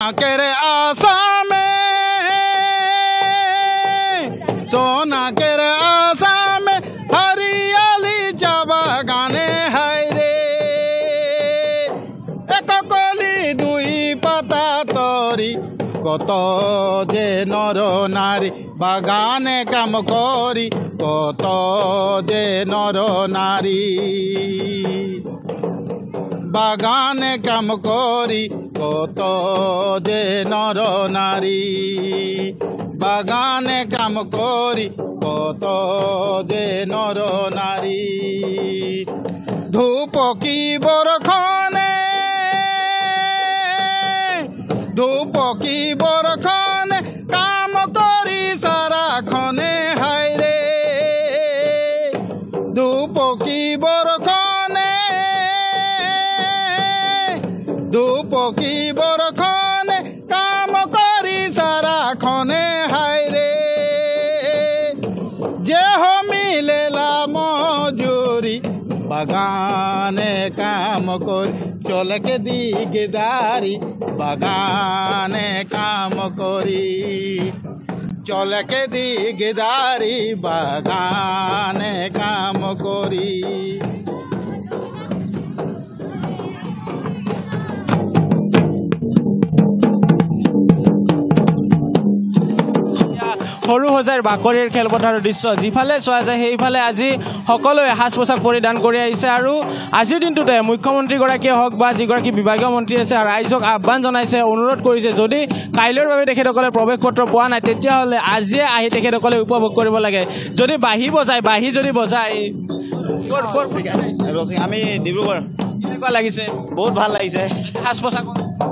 केरे आशा में सोना केरे आशा में हरियाली जावा गाने हाय रे एक कली दुई पाता तोरी कत जे नर नारी बागाने काम करी कत जे नर नारी बागाने काम करी कत जे नर नारी बागाने काम करी कत जे नर नारी धूप की बरखने धूप की बरखने काम करी सारा खने हाय रे धूप की बरखने धूप की बरखने काम करी सारा खने हाय रे जे हो मिलेला मजूरी बागाने काम कर चल के दिगदारी बागाने काम करी चल के दिगदारी बागाने काम करी সৰু হজাৰ বাকৰিৰ খেলপথাৰৰ দৃশ্য যিফালে চোৱা যায় সেইফালে আজি সকলোৱে সাজ পোছাক পৰিধান কৰি আহিছে আৰু আজিৰ দিনটোতে মুখ্যমন্ত্ৰীগৰাকীয়ে হওক বা যিগৰাকী বিভাগীয় মন্ত্ৰী আছে ৰাইজক আহ্বান জনাইছে অনুৰোধ কৰিছে যদি কাইলৈৰ বাবে তেখেতসকলে প্ৰৱেশ পত্ৰ পোৱা নাই তেতিয়াহ'লে আজিয়ে আহি তেখেতসকলে উপভোগ কৰিব লাগে যদি বাঁহী বজায় বাঁহী যদি বজায় আমি ডিব্ৰুগড় কেনেকুৱা লাগিছে বহুত ভাল লাগিছে সাজ পোছাক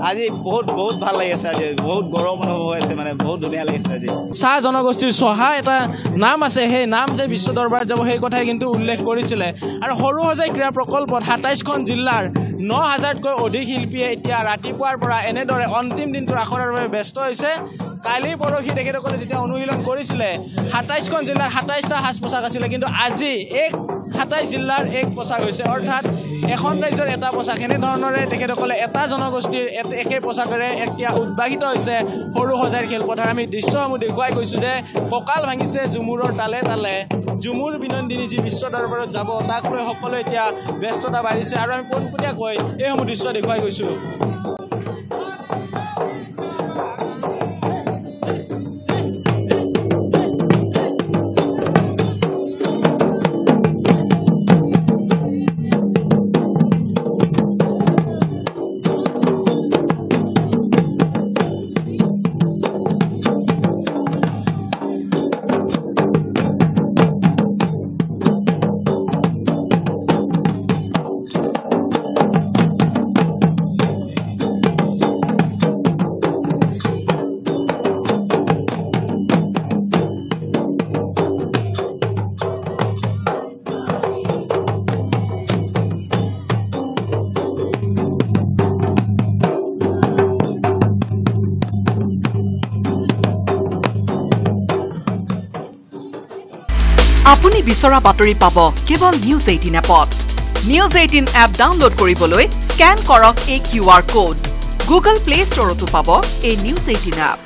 আজি বহুত ভাল লাগিছে আজি বহুত গৰম অনুভৱ হৈছে মানে বহুত ধুনীয়া লাগিছে আজি চাহ জনগোষ্ঠীৰ চহা এটা নাম আছে সেই নাম যে বিশ্ব দৰবাৰত যাব সেই কথাই কিন্তু উল্লেখ কৰিছিলে আৰু সৰু সজাই ক্ৰীড়া প্ৰকল্পত ২৭খন জিলাৰ ৯,০০০তকৈ অধিক শিল্পীয়ে এতিয়া ৰাতিপুৱাৰ পৰা এনেদৰে অন্তিম দিনটোৰ আখৰাৰ বাবে ব্যস্ত হৈছে কালি পৰহি তেখেতসকলে যেতিয়া অনুশীলন কৰিছিলে ২৭খন জিলাৰ ২৭টা সাজ পোছাক আছিলে কিন্তু আজি ২৭ জিলাৰ এক পোছাক হৈছে অৰ্থাৎ এখন ৰাজ্যৰ এটা পোছাক এনেধৰণৰে তেখেতসকলে এটা জনগোষ্ঠীৰ একে পোছাকেৰে এতিয়া উদ্ভাসিত হৈছে সৰু সজাইৰ খেলপথাৰ আমি দৃশ্যসমূহ দেখুৱাই গৈছোঁ যে কঁকাল ভাঙিছে ঝুমুৰৰ তালে তালে ঝুমুৰ বিনন্দিনী যি বিশ্ব দৰবাৰত যাব তাক লৈ সকলোৱে এতিয়া ব্যস্ততা বাঢ়িছে আৰু আমি পোনপটীয়াকৈ এইসমূহ দৃশ্য দেখুৱাই গৈছোঁ আপুনি বিচৰা বাতৰি পাব কেৱল নিউজ 18 এপত নিউজ 18 এপ ডাউনলোড কৰিবলৈ স্ক্যান কৰক এই QR কোড গুগল প্লে ষ্টৰতো পাব এই নিউজ 18 এপ